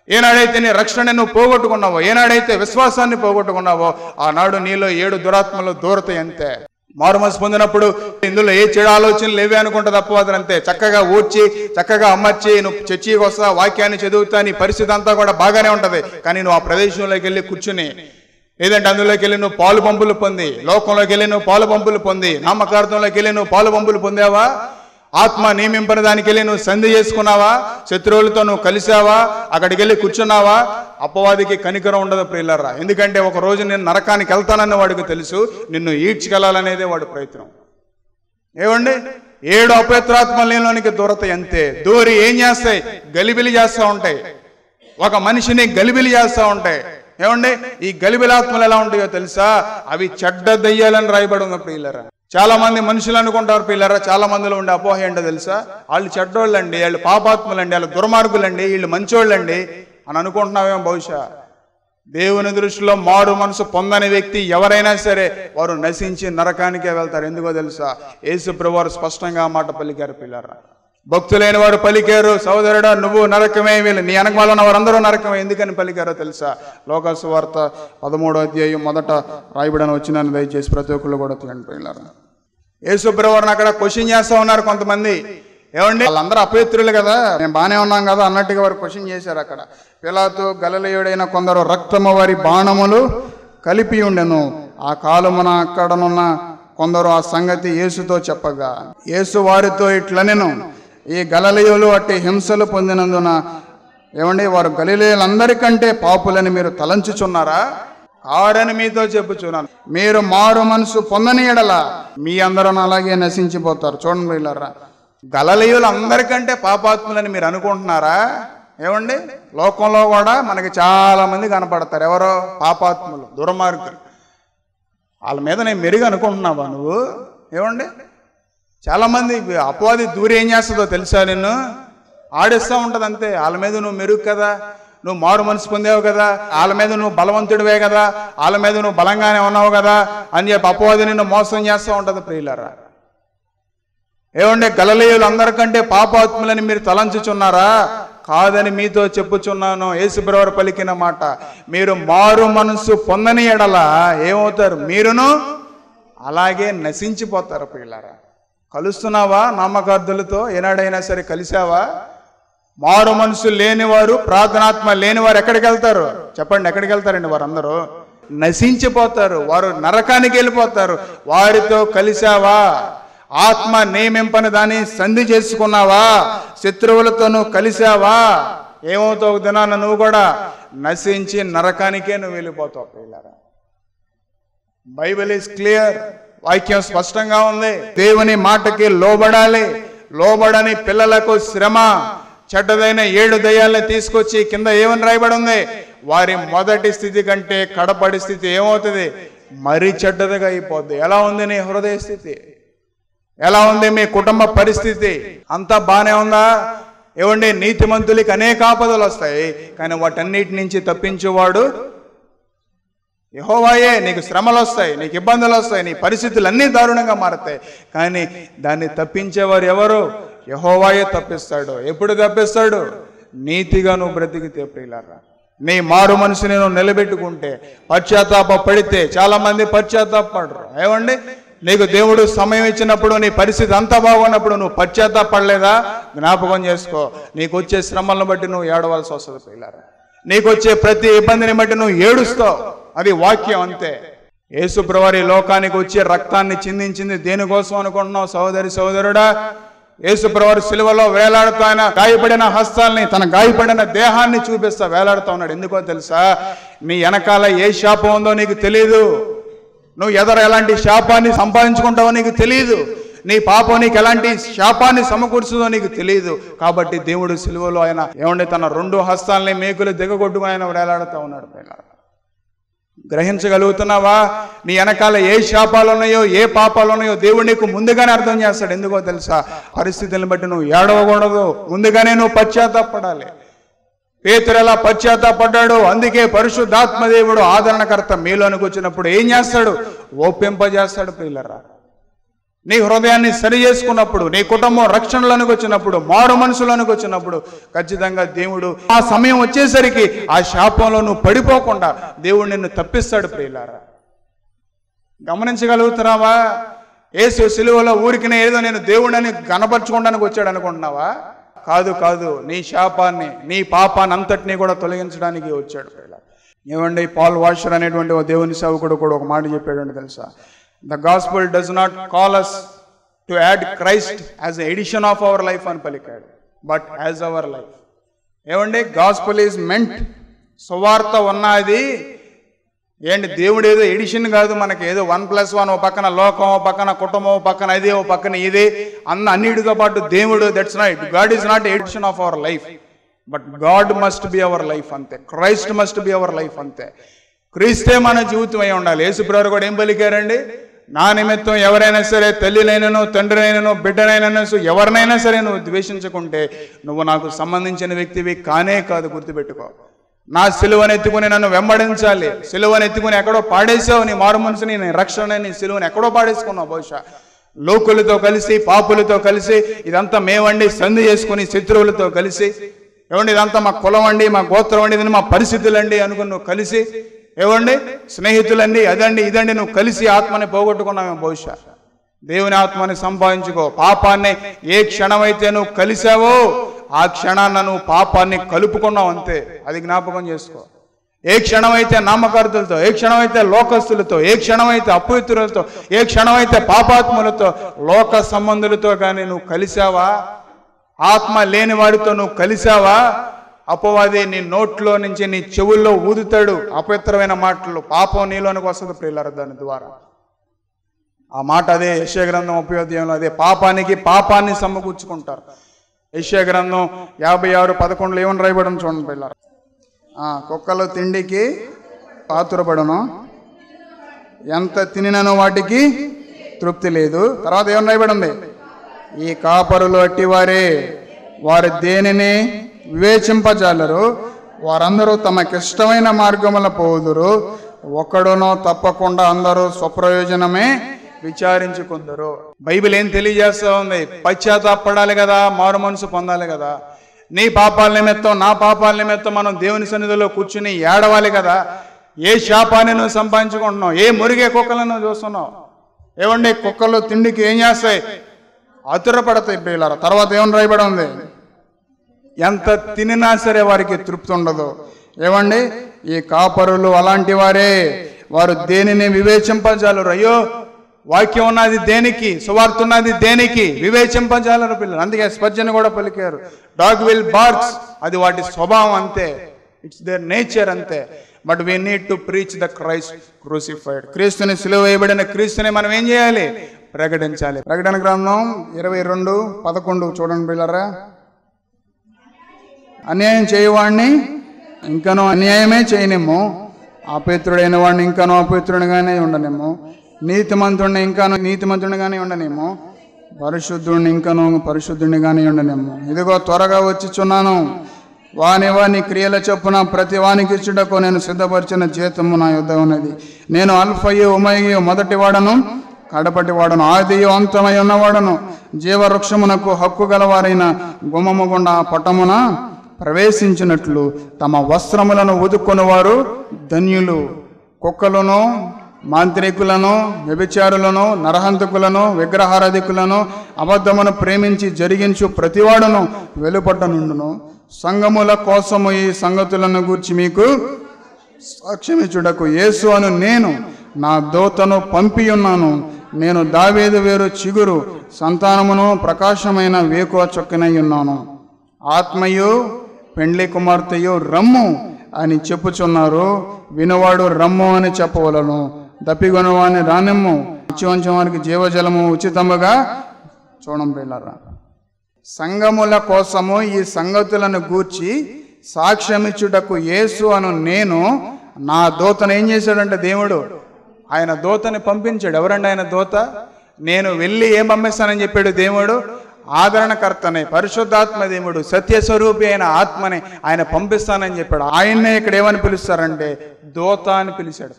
ఏనాడైతే నీ రక్షణ నువ్వు పోగొట్టుకున్నావో, ఏనాడైతే విశ్వాసాన్ని పోగొట్టుకున్నావో, ఆనాడు నీలో 7 దురాత్మలు దూరతాయి అంతే. మారు మనసు పొందినప్పుడు ఇందులో ఏ చెడు ఆలోచనలు లేవే అనుకుంటుంది అపవాదం అంతే. చక్కగా ఊడ్చి చక్కగా అమర్చి నువ్వు చర్చికి వస్తా, వాక్యాన్ని చదువుతా, నీ పరిస్థితి అంతా కూడా బాగానే ఉంటుంది. కానీ నువ్వు ఆ ప్రదేశంలోకి వెళ్ళి కూర్చుని, లేదంటే అందులోకి వెళ్ళి నువ్వు పాలు పంపులు పొంది, లోకంలోకి వెళ్ళి నువ్వు పాలు పంపులు పొంది, నామకార్థంలోకి వెళ్ళి నువ్వు పాలు పంపులు పొందావా? ఆత్మ నియమింపని దానికి వెళ్ళి నువ్వు సంధి చేసుకున్నావా? శత్రువులతో నువ్వు కలిసావా? అక్కడికి వెళ్ళి కూర్చున్నావా? అపవాదికి కనికరం ఉండదు ప్రియులారా. ఎందుకంటే ఒక రోజు నేను నరకానికి వెళ్తానన్న వాడికి తెలుసు, నిన్ను ఈడ్చుకెళ్ళాలనేదే వాడి ప్రయత్నం. ఏమండి, 7 అపవిత్రాత్మలు నీలోనికి దూరతాయి అంతే. దూరి ఏం చేస్తాయి? గలిబిలి చేస్తూ ఉంటాయి, ఒక మనిషిని గలిబిలి చేస్తూ ఉంటాయి. ఏమండి, ఈ గలిబిలాత్మలు ఎలా ఉంటాయో తెలుసా? అవి చెడ్డ దయ్యాలని రాయబడి ఉంది ప్రియులారా. చాలా మంది మనుషులు అనుకుంటారు ప్రియులారా, చాలా మందిలో ఉండే అపోహ ఏంటో తెలుసా? వాళ్ళు చెడ్డోళ్ళండి, వాళ్ళు పాపాత్ములండి, వాళ్ళు దుర్మార్గులండి, వీళ్ళు మంచోళ్ళండి అని అనుకుంటున్నావేమో బహుశా. దేవుని దృష్టిలో మారు మనసు పొందని వ్యక్తి ఎవరైనా సరే వారు నశించి నరకానికే వెళ్తారు. ఎందుకో తెలుసా? యేసు ప్రభువారు స్పష్టంగా ఆ మాట పలికారు ప్రియులారా. భక్తులైన వారు పలికారు, సోదరుడా నువ్వు నరకమే, వీళ్ళు నీ వెనకమాల ఉన్న వారందరూ నరకమే. ఎందుకని పలికారో తెలుసా? లోకాసు వార్త 13వ అధ్యాయం మొదట రాయబడని వచ్చినాను, దయచేసి ప్రతి ఒక్కళ్ళు కూడా తీయండి. యేసు ప్రభువారిని అక్కడ క్వశ్చన్ చేస్తూ ఉన్నారు కొంతమంది. ఏమండి, వాళ్ళందరూ అపవిత్రులు కదా, మేము బాగానే ఉన్నాం కదా అన్నట్టుగా వారు క్వశ్చన్ చేశారు. అక్కడ పిలాతు గలిలయుడైన కొందరు రక్తము వారి బాణములు కలిపి ఉండెను. ఆ కాలమున అక్కడనున్న కొందరు ఆ సంగతి యేసుతో చెప్పగా, యేసు వారితో ఇట్లనెను, ఈ గలిలయులు అట్టి హింసలు పొందినందున, ఏమండి, వారు గలిలయులందరికంటే పాపులని మీరు తలంచుచున్నారా? కారని మీతో చెప్పుచున్నాను. మీరు మారు మనసు పొందని ఎడల మీ అందరూ అలాగే నశించిపోతారు. చూడండి వీళ్ళరా, గలిలయులు అందరికంటే పాపాత్ములని మీరు అనుకుంటున్నారా? ఏమండి, లోకంలో కూడా మనకి చాలా మంది కనపడతారు. ఎవరో పాపాత్ములు, దుర్మార్గులు. వాళ్ళ మీద నేను మెరుగు అనుకుంటున్నావా నువ్వు? ఏమండి, చాలామంది అపవాది దూరి ఏం చేస్తుందో తెలుసా? నిన్ను ఆడిస్తూ ఉంటుంది అంతే. వాళ్ళ మీద నువ్వు మెరుగు కదా, నువ్వు మారు మనసు పొందావు కదా, వాళ్ళ మీద నువ్వు బలవంతుడివే కదా, వాళ్ళ మీద నువ్వు బలంగానే ఉన్నావు కదా అని చెప్పి అపవాది నిన్ను మోసం చేస్తూ ఉంటుంది ప్రియులారా. ఏమంటే గలిలయులు అందరికంటే పాపాత్ములని మీరు తలంచుచున్నారా? కాదని మీతో చెప్పుచున్నాను. యేసు ప్రభువు పలికిన మాట. మీరు మారు మనసు పొందని ఎడల ఏమవుతారు? మీరును అలాగే నశించిపోతారు ప్రియులారా. కలుస్తున్నావా నామకార్థులతో? ఏనాడైనా సరే కలిసావా? మారు మనసు లేనివారు, ప్రార్థనాత్మ లేనివారు ఎక్కడికి వెళ్తారు చెప్పండి? ఎక్కడికి వెళ్తారండి వారందరూ? నశించిపోతారు, వారు నరకానికి వెళ్ళిపోతారు. వారితో కలిసావా? ఆత్మ నియమింపని దాన్ని సంధి చేసుకున్నావా? శత్రువులతో నువ్వు కలిసావా? ఏమవుతావు? ఒక దినాన నువ్వు కూడా నశించి నరకానికే నువ్వు వెళ్ళిపోతావు. పిల్లరా, బైబిల్ ఈస్ క్లియర్. వాక్యం స్పష్టంగా ఉంది. దేవుని మాటకి లోబడాలి. లోబడని పిల్లలకు శ్రమ. చెడ్డదైన 7 దయ్యాలను తీసుకొచ్చి కింద ఏమని రాయబడి ఉంది? వారి మొదటి స్థితి కంటే కడపడి స్థితి ఏమవుతుంది? మరీ చెడ్డదిగా అయిపోద్ది. ఎలా ఉంది నీ హృదయ స్థితి? ఎలా ఉంది మీ కుటుంబ పరిస్థితి? అంతా బానే ఉందా? ఏమండి, నీతిమంతులకి అనేక ఆపదలు వస్తాయి, కానీ వాటన్నిటి నుంచి తప్పించేవాడు యెహోవాయే. నీకు శ్రమలు వస్తాయి, నీకు ఇబ్బందులు వస్తాయి, నీ పరిస్థితులు అన్నీ దారుణంగా మారుతాయి, కానీ దాన్ని తప్పించేవారు ఎవరు? యెహోవాయే తప్పిస్తాడు. ఎప్పుడు తప్పిస్తాడు? నీతిగా నువ్వు బ్రతికితే. ప్రియులారా, నీ మారు మనసుని నువ్వు నిలబెట్టుకుంటే, పశ్చాత్తాప పడితే. చాలా మంది పశ్చాత్తాపడరు. ఏమండి, నీకు దేవుడు సమయం ఇచ్చినప్పుడు, నీ పరిస్థితి అంతా బాగున్నప్పుడు నువ్వు పశ్చాత్తాపడలేదా? జ్ఞాపకం చేసుకో. నీకు వచ్చే శ్రమలను బట్టి నువ్వు ఏడవలసి వస్తుంది. పిల్లారా, నీకు వచ్చే ప్రతి ఇబ్బందిని బట్టి నువ్వు ఏడుస్తావు. అది వాక్యం, అంతే. యేసు ప్రభువు లోకానికి వచ్చి రక్తాన్ని చిందించింది దేనికోసం అనుకుంటున్నావు సహోదరి సహోదరుడా? యేసు ప్రభువు సిలువలో వేలాడుతూ ఆయన గాయపడిన హస్తాల్ని, తన గాయపడిన దేహాన్ని చూపిస్తా వేలాడుతూ ఉన్నాడు. ఎందుకో తెలుసా? నీ వెనకాల ఏ శాపం ఉందో నీకు తెలియదు. నువ్వు ఎలాంటి శాపాన్ని సంపాదించుకుంటావో నీకు తెలియదు. నీ పాపం నీకు ఎలాంటి శాపాన్ని సమకూర్చుదో నీకు తెలియదు. కాబట్టి దేవుడు సిలువలో ఆయన తన 2 హస్తాలని మేకులు దిగగొట్టుకుని ఆయన వేలాడుతూ ఉన్నాడు. గ్రహించగలుగుతున్నావా? నీ వెనకాల ఏ శాపాలు ఉన్నాయో, ఏ పాపాలు ఉన్నాయో దేవుడు నీకు ముందుగానే అర్థం చేస్తాడు. ఎందుకో తెలుసా? పరిస్థితులను బట్టి నువ్వు ఏడవకూడదు, ముందుగానే నువ్వు పశ్చాత్తాపడాలి. పేతురు ఎలా పశ్చాత్తాపడ్డాడు? అందుకే పరిశుద్ధాత్మ దేవుడు ఆదరణకర్త మీలోనికి వచ్చినప్పుడు ఏం చేస్తాడు? ఓపింపజేస్తాడు. ప్రియులరా, నీ హృదయాన్ని సరి చేసుకున్నప్పుడు, నీ కుటుంబం రక్షణలోనికి వచ్చినప్పుడు, మారు మనసులోనికి వచ్చినప్పుడు ఖచ్చితంగా దేవుడు ఆ సమయం వచ్చేసరికి ఆ శాపంలో నువ్వు పడిపోకుండా దేవుడు నిన్ను తప్పిస్తాడు. ప్రియులారా, గమనించగలుగుతున్నావా? యేసు సిలువలో ఊరికినే ఏదో నేను దేవుడని కనపరచుకోవడానికి వచ్చాడు అనుకుంటున్నావా? కాదు కాదు, నీ శాపాన్ని, నీ పాపాన్ని అంతటినీ కూడా తొలగించడానికి వచ్చాడు. ఏమండి, పాల్ వాషర్ అనేటువంటి ఓ దేవుని సేవకుడు కూడా ఒక మాట చెప్పాడు తెలుసా? The gospel does not call us to add Christ as an addition of our life అని పలికాడు, but as our life. ఏమండి, గాస్పుల్ ఈజ్ మెంట్, సువార్త ఉన్నది దేవుడు ఏదో ఎడిషన్ కాదు మనకి. ఏదో 1+1, ఓ పక్కన లోకం, ఓ పక్కన కుటుంబం, ఓ పక్కన ఇది, ఓ పక్కన ఇది, అన్నిటితో పాటు దేవుడు. That's right, God is not addition of our life, but God must be our life, అంతే. Christ must be our life, అంతే. క్రీస్తే మన జీవితం అయి ఉండాలి. యేసుప్రభువు కూడా ఏం పలికారండి? నా నిమిత్తం ఎవరైనా సరే, తల్లినైనను తండ్రినైనను బిడ్డనైనా ఎవరినైనా సరే నువ్వు ద్వేషించుకుంటే నువ్వు నాకు సంబంధించిన వ్యక్తివి కానే కాదు. గుర్తుపెట్టుకో. నా సిలువను ఎత్తుకుని నన్ను వెంబడించాలి. సిలువను ఎత్తుకుని ఎక్కడో పాడేసావు నీ మారు మనసుని, నీ రక్షణ, నీ సిలువను ఎక్కడో పాడేసుకున్నావు. బహుశా లోకులతో కలిసి, పాపులతో కలిసి, ఇదంతా మేవండి సంధి చేసుకుని, శత్రువులతో కలిసి, ఏమండి ఇదంతా మా కులం అండి, మా గోత్రం అండి, ఇది మా పరిస్థితులండి అనుకుని నువ్వు కలిసి, ఏవండి స్నేహితులండి, అదండి ఇదండి, నువ్వు కలిసి ఆత్మని పోగొట్టుకున్నావు. బహుశా దేవుని ఆత్మని సంపాదించుకో. పాపాన్ని ఏ క్షణమైతే నువ్వు కలిసావో ఆ క్షణాన్ని నువ్వు పాపాన్ని కలుపుకున్నావు, అంతే. అది జ్ఞాపకం చేసుకో. ఏ క్షణమైతే నామకార్థులతో, ఏ క్షణమైతే లోకస్తులతో, ఏ క్షణమైతే అపవిత్రులతో, ఏ క్షణమైతే పాపాత్ములతో, లోక సంబంధులతో కానీ నువ్వు కలిసావా, ఆత్మ లేని వాడితో నువ్వు కలిసావా, అపవాది నీ నోట్లో నుంచి, నీ చెవుల్లో ఊదుతాడు అపవిత్రమైన మాటలు. పాపం నీలోనికి వస్తుంది ప్రియులారా దాని ద్వారా. ఆ మాట అదే యెషయా గ్రంథం 30వ అధ్యాయంలో అదే. పాపానికి పాపాన్ని సమకూర్చుకుంటారు. యెషయా గ్రంథం 56:11 ఏమని రాయబడను చూడండి ప్రియులారా. కుక్కలు తిండికి పాతురపడను, ఎంత తినినను వాటికి తృప్తి లేదు. తర్వాత ఏమని రాయబడింది? ఈ కాపరులు అట్టివారే, వారు దేనిని వివేచింపజాలరు, వారందరూ తమకిష్టమైన మార్గముల పోదురు, ఒక్కడునో తప్పకుండా అందరూ స్వప్రయోజనమే విచారించుకుందరు. బైబిల్ ఏం తెలియజేస్తా ఉంది? పశ్చాత్తాపడాలి కదా, మారు మనసు పొందాలి కదా. నీ పాపాల నిమిత్తం, నా పాపాల నిమిత్తం మనం దేవుని సన్నిధిలో కూర్చుని ఏడవాలి కదా. ఏ శాపాన్ని నువ్వు సంపాదించుకుంటున్నావు? ఏ మురిగే కుక్కలను చూస్తున్నావు? ఏమండి, కుక్కలు తిండికి ఏం చేస్తాయి? అతురపడతాయి ప్రియులారా. తర్వాత ఏమని రాయబడి ఉంది? ఎంత తినినా సరే వారికి తృప్తి ఉండదు. ఏమండి, ఈ కాపరులు అలాంటి వారే. వారు దేనిని వివేచింపజాలరు. అయ్యో, వాక్యం ఉన్నది దేనికి, సువార్త ఉన్నది దేనికి, వివేచింపజాలరు పిల్లలు. అందుకే స్పర్జన్ కూడా పలికారు, డాగ్ విల్ బార్క్స్, అది వాటి స్వభావం అంతే, ఇట్స్ దేర్ నేచర్ అంతే. But we need to preach the Christ crucified. క్రీస్తుని సిలువ వేయబడిన క్రీస్తుని మనం ఏం చేయాలి? ప్రకటించాలి. ప్రకటన గ్రంథం 22:11 చూడండి పిల్లరా. అన్యాయం చేయవాడిని ఇంకనూ అన్యాయమే చేయనేమో, అపవిత్రుడైన వాడిని ఇంకనూ అపవిత్రుడిగానే ఉండనేమో, నీతిమంతుడిని ఇంకాను నీతిమంతుడిగానే ఉండనేమో, పరిశుద్ధుడిని ఇంకనూ పరిశుద్ధుడిగానే ఉండనేమో. ఇదిగో త్వరగా వచ్చిచున్నాను, వాని క్రియల చొప్పున ప్రతి వానికి ఇచ్చుటకు నేను సిద్ధపరిచిన జీతము నా యొద్ద ఉన్నది. నేను అల్ఫయు ఒమేయు, మొదటి వాడను కడపటి వాడను, ఆదియు అంతమై ఉన్నవాడను. జీవవృక్షమునకు హక్కు గలవారైన గుమ్మము గుండా పట్టమున ప్రవేశించినట్లు తమ వస్త్రములను ఉదుక్కుని వారు ధన్యులు. కుక్కలను, మాంత్రికులను, వ్యభిచారులను, నరహంతకులను, విగ్రహారాధికులను, అబద్ధమును ప్రేమించి జరిగించు ప్రతివాడును వెలుపట్ట నుండును. సంఘముల కోసము ఈ సంగతులను గూర్చి మీకు సాక్ష్యమిచ్చుటకు యేసు అను నేను నా దూతను పంపియున్నాను. నేను దావీదు వేరు చిగురు సంతానమును ప్రకాశమైన వేకువ చొక్కనై ఉన్నాను. ఆత్మయు పెండ్లి కుమార్తెయు రమ్ము అని చెప్పుచున్నారు. వినవాడు రమ్ము అని చెప్పవలను. దప్పిగొనవాని రానిమ్ము. ఇచ్చివంచం వారికి జీవజలము ఉచితముగా చూడం పిల్లరా. సంఘముల కోసము ఈ సంగతులను గూర్చి సాక్ష్యమిచ్చుటకు యేసు అను నేను నా దూతను ఏం చేశాడంటే దేవుడు ఆయన దూతని పంపించాడు. ఎవరండి ఆయన దూత? నేను వెళ్ళి ఏం పంపిస్తానని చెప్పాడు దేవుడు? ఆదరణకర్తనే, పరిశుద్ధాత్మ దేవుడు, సత్యస్వరూపి అయిన ఆత్మని ఆయన పంపిస్తానని చెప్పాడు. ఆయన్నే ఇక్కడ ఏమని పిలుస్తారంటే దూత అని పిలిచాడు.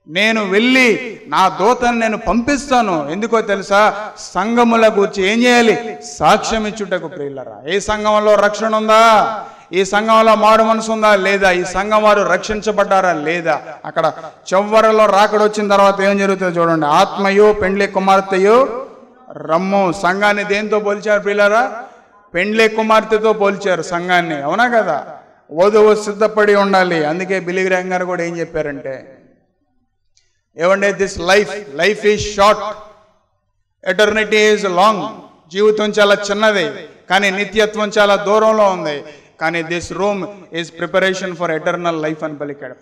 నేను వెళ్ళి నా దూతను నేను పంపిస్తాను. ఎందుకో తెలుసా? సంఘముల గురించి ఏం చేయాలి? సాక్ష్యం ఇచ్చుటకు. ప్రియులరా, ఏ సంఘంలో రక్షణ ఉందా? ఈ సంఘంలో మారు మనసు ఉందా లేదా? ఈ సంఘం వారు రక్షించబడ్డారా లేదా? అక్కడ చివరిలో రాకడ వచ్చిన తర్వాత ఏం జరుగుతుందో చూడండి. ఆత్మయు పెండ్లి కుమార్తెయు రమ్ము. సంఘాన్ని దేంతో పోల్చారు ప్రియులరా? పెండ్లి కుమార్తెతో పోల్చారు సంఘాన్ని. అవునా కదా? వధువు సిద్ధపడి ఉండాలి. అందుకే బిల్లీ గ్రాహం గారు కూడా ఏం చెప్పారంటే, ఏమంటే this life is short, eternity is long. జీవితం చాలా చిన్నది, కానీ నిత్యత్వం చాలా దూరంలో ఉంది. కానీ this room is preparation for eternal life అని పలికాడు.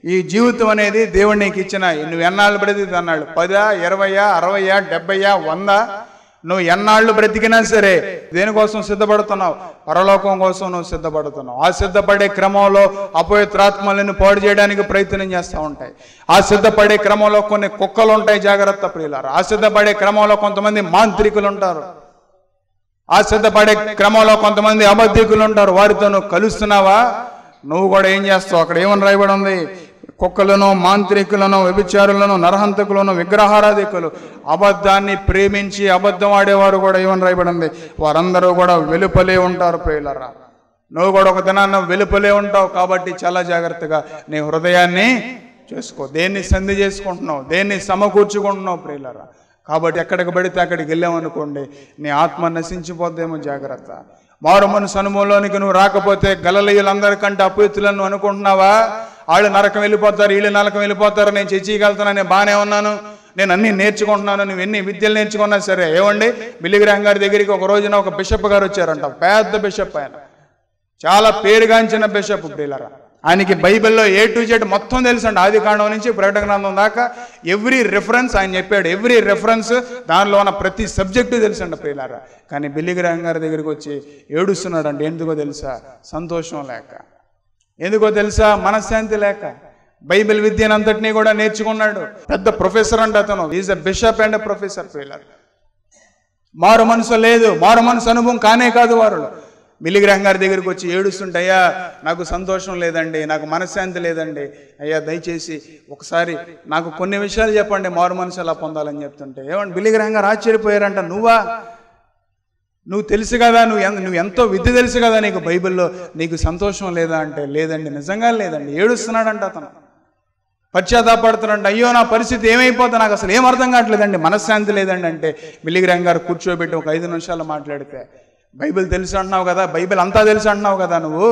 ఈ జీవితం అనేది దేవుడు నీకు ఇచ్చిన, నువ్వు ఎన్నాళ్ళు బ్రతికి అన్నాడు? 10, 20, 60, 70, 100. నువ్వు ఎన్నాళ్ళు బ్రతికినా సరే దేనికోసం సిద్ధపడుతున్నావు? పరలోకం కోసం నువ్వు సిద్ధపడుతున్నావు. ఆ సిద్ధపడే క్రమంలో అపవిత్రాత్మలను పాడు చేయడానికి ప్రయత్నం చేస్తూ ఉంటాయి. ఆ సిద్ధపడే క్రమంలో కొన్ని కుక్కలు ఉంటాయి, జాగ్రత్త ప్రియులారా. ఆ సిద్ధపడే క్రమంలో కొంతమంది మాంత్రికులు ఉంటారు. ఆ సిద్ధపడే క్రమంలో కొంతమంది అబద్ధికులు ఉంటారు. వారితో నువ్వు కలుస్తున్నావా? నువ్వు కూడా ఏం చేస్తావు? అక్కడ ఏమని రాయబడి ఉంది? కుక్కలను, మాంత్రికులను, వ్యభిచారులను, నరహంతకులను, విగ్రహారాధికులు, అబద్ధాన్ని ప్రేమించి అబద్ధం ఆడేవారు కూడా ఏమని రాయబడింది? వారందరూ కూడా వెలుపలే ఉంటారు ప్రియులరా. నువ్వు కూడా ఒక దినాన్న వెలుపలే ఉంటావు. కాబట్టి చాలా జాగ్రత్తగా నీ హృదయాన్ని చేసుకో. దేన్ని సంధి చేసుకుంటున్నావు? దేన్ని సమకూర్చుకుంటున్నావు ప్రియులరా? కాబట్టి ఎక్కడికి పడితే అక్కడికి వెళ్ళామనుకోండి, నీ ఆత్మ నశించిపోద్దేమో. జాగ్రత్త. మారు మనసు అనుభవంలోనికి నువ్వు రాకపోతే గలిలయులందరికంటే అపవిత్రులను అనుకుంటున్నావా? వాళ్ళు నరకం వెళ్ళిపోతారు, వీళ్ళు నరకం వెళ్ళిపోతారు, నేను చర్చికెళ్తాను, నేను బాగానే ఉన్నాను, నేను అన్నీ నేర్చుకుంటున్నాను. నువ్వు ఎన్ని విద్యలు నేర్చుకున్నా సరే. ఏమండి, బిల్లీ గ్రాహం గారి దగ్గరికి ఒక రోజున ఒక బిషప్ గారు వచ్చారంట. పెద్ద బిషప్ ఆయన, చాలా పేరుగాంచిన బిషప్ ప్రియులరా. ఆయనకి బైబిల్లో A to Z మొత్తం తెలుసండి. ఆది కాండం నుంచి ప్రకటన గ్రంథం దాకా ఎవ్రీ రెఫరెన్స్ ఆయన చెప్పాడు. ఎవ్రీ రెఫరెన్స్ దానిలో ఉన్న ప్రతి సబ్జెక్టు తెలుసండి ప్రియులారా. కానీ బిల్లీ గ్రాహం గారి దగ్గరికి వచ్చి ఏడుస్తున్నాడు అండి. ఎందుకో తెలుసా? సంతోషం లేక. ఎందుకో తెలుసా? మనశ్శాంతి లేక. బైబిల్ విద్యను అంతటినీ కూడా నేర్చుకున్నాడు. పెద్ద ప్రొఫెసర్ అండి అతను. Is a bishop and professor ప్రియులారా. మారు మనసు లేదు, మారు మనసు అనుభవం కానే కాదు వారు. బిల్లీ గ్రాహం గారి దగ్గరికి వచ్చి ఏడుస్తుంటే, అయ్యా నాకు సంతోషం లేదండి, నాకు మనశ్శాంతి లేదండి, అయ్యా దయచేసి ఒకసారి నాకు కొన్ని విషయాలు చెప్పండి, మారు మనసు ఎలా పొందాలని చెప్తుంటే, ఏమంటే బిల్లీ గ్రాహం గారు ఆశ్చర్యపోయారంట. నువ్వు తెలుసు కదా, నువ్వు ఎంతో విద్య తెలుసు కదా నీకు, బైబిల్లో నీకు సంతోషం లేదా అంటే, లేదండి, నిజంగా లేదండి. ఏడుస్తున్నాడంట అతను. పశ్చాత్తాపడుతున్నాడు. అయ్యో నా పరిస్థితి ఏమైపోతా, నాకు అసలు ఏం అర్థం కావట్లేదండి, మనశ్శాంతి లేదండి అంటే, బిల్లీ గ్రాహం గారు కూర్చోబెట్టి ఒక 5 నిమిషాలు మాట్లాడితే, బైబిల్ తెలుసు అంటున్నావు కదా, బైబిల్ అంతా తెలుసు అంటున్నావు కదా నువ్వు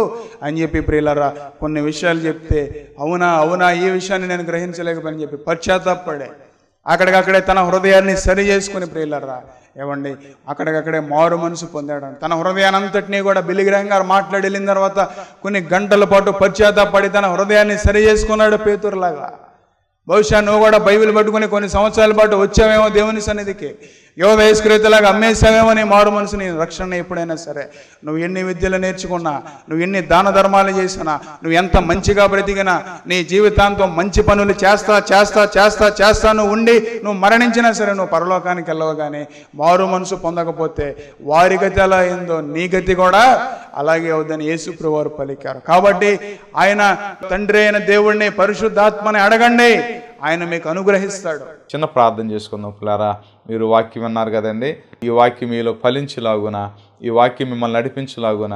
అని చెప్పి ప్రియులారా కొన్ని విషయాలు చెప్తే అవునా అవునా ఈ విషయాన్ని నేను గ్రహించలేకపోయాని చెప్పి పశ్చాత్తాపడే అక్కడికక్కడే తన హృదయాన్ని సరి చేసుకుని ప్రియులారా ఏమండి అక్కడికక్కడే మారు మనసు పొందాడు. తన హృదయానంతటినీ కూడా బిలిగ్రహం గారు మాట్లాడి వెళ్ళిన తర్వాత కొన్ని గంటల పాటు పశ్చాత్తాపడి తన హృదయాన్ని సరి చేసుకున్నాడు పేతురులాగా. బహుశా నువ్వు కూడా బైబిల్ పట్టుకుని కొన్ని సంవత్సరాల పాటు వచ్చావేమో దేవుని సన్నిధికి, యోధ ఇస్కరియోతులాగా అమ్మేసావేమో నీ మారు మనసుని రక్షణ. ఎప్పుడైనా సరే నువ్వు ఎన్ని విద్యలు నేర్చుకున్నా, నువ్వు ఎన్ని దాన ధర్మాలు చేసినా, నువ్వు ఎంత మంచిగా బ్రతికినా, నీ జీవితాంతం మంచి పనులు చేస్తా చేస్తా చేస్తా చేస్తా నువ్వు ఉండి నువ్వు మరణించినా సరే నువ్వు పరలోకానికి వెళ్ళవు. కానీ మారు మనసు పొందకపోతే వారి గతి ఎలా అయిందో నీ గతి కూడా అలాగే అవుదని యేసుప్రభువు వారు పలికారు. కాబట్టి ఆయన తండ్రి అయిన దేవుడిని పరిశుద్ధాత్మని అడగండి, ఆయన మీకు అనుగ్రహిస్తాడు.
చిన్న ప్రార్థన చేసుకుందాం పిల్లారా. మీరు వాక్యం విన్నారు కదండి, ఈ వాక్యం మీలో ఫలించలాగున, ఈ వాక్యం మిమ్మల్ని నడిపించలాగున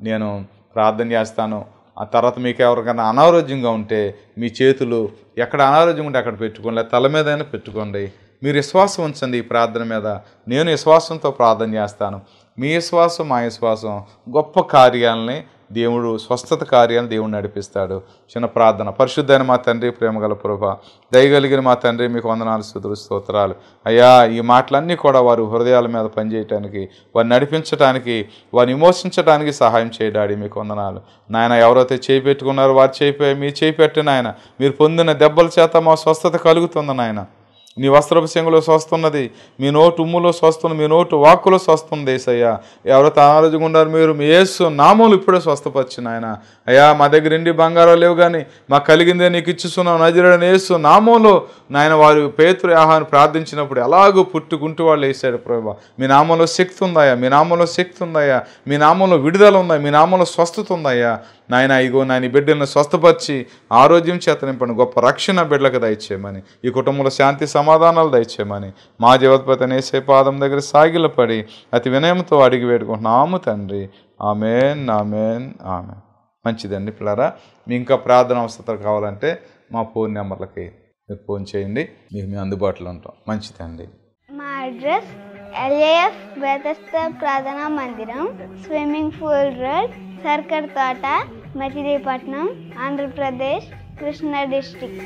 నేను ప్రార్థన చేస్తాను. ఆ తర్వాత మీకు ఎవరికైనా అనారోగ్యంగా ఉంటే మీ చేతులు ఎక్కడ అనారోగ్యం ఉంటే అక్కడ పెట్టుకోండి, లేదా తల మీదైనా పెట్టుకోండి. మీరు విశ్వాసం ఉంచండి ఈ ప్రార్థన మీద. నేను విశ్వాసంతో ప్రార్థన చేస్తాను. మీ విశ్వాసం మా విశ్వాసం గొప్ప కార్యాలని దేవుడు, స్వస్థత కార్యాలను దేవుడు నడిపిస్తాడు. చిన్న ప్రార్థన. పరిశుద్ధైన మా తండ్రి, ప్రేమగల ప్రభువా, దయగలిగిన మా తండ్రి, మీకు వందనాలు స్తుతులు స్తోత్రాలు అయ్యా. ఈ మాటలన్నీ కూడా వారి హృదయాల మీద పనిచేయటానికి, వారిని నడిపించడానికి, వారిని విమోచించడానికి సహాయం చేయడాడి మీకు వందనాలు నాయన. ఎవరైతే చేయి పెట్టుకున్నారో వారు చేయిపోయి మీ చేయి పెట్టి నాయన, మీరు పొందిన దెబ్బల చేత మా స్వస్థత కలుగుతుంది నాయన. నీ వస్త్రపు చెంగులో స్వస్తున్నది, మీ నోటు ఉమ్ములో స్వస్తుంది, మీ నోటు వాక్కులో స్వస్తుంది ఏసయ్యా. ఎవరైతే అనారోగ్యంగా ఉన్నారు మీరు మీ యేసు నామములు ఇప్పుడే స్వస్థపరిచిన ఆయన. అయ్యా మా దగ్గర ఇండి బంగారం లేవు కానీ మాకు కలిగిందే నీకు ఇచ్చిస్తున్నావు నజరేయుడైన యేసు నామంలో నాయన. వారు పేతురు ఆహాన్ని ప్రార్థించినప్పుడు ఎలాగో పుట్టుకుంటూ వాళ్ళు వేసాడు ప్రభా. మీ నామంలో శక్తి ఉందయ్యా, మీ నామంలో శక్తి ఉందయ్యా, మీ నామంలో విడుదల ఉందా, మీ నామంలో స్వస్థత ఉందయ్యా నాయన. ఇగో నాయన బిడ్డలను స్వస్థపరిచి ఆరోగ్యం చేత నింపండి, గొప్ప రక్షణ బిడ్డలకు దయచేయమని, ఈ కుటుంబంలో శాంతి సమాధానాలు దయచేయమని మా జీవోత్పత్తి యేసే పాదం దగ్గర సాగిలపడి అతి వినయంతో అడిగి వేడుకుంటున్నాము తండ్రి. ఆమేన్ ఆమేన్ ఆమేన్. మంచిదండి పిల్లరా. మీ ఇంకా ప్రార్థన అవసరం కావాలంటే మా ఫోన్ నెంబర్లకి మీరు ఫోన్ చేయండి, మీకు మేము అందుబాటులో ఉంటాం. మంచిదండి.
మా అడ్రస్ LAF బెతెస్దా ప్రార్థనా మందిరం, స్విమ్మింగ్ పూల్ రోడ్, సర్కర్ తోట, మచిలీపట్నం, ఆంధ్రప్రదేశ్, కృష్ణా డిస్ట్రిక్ట్.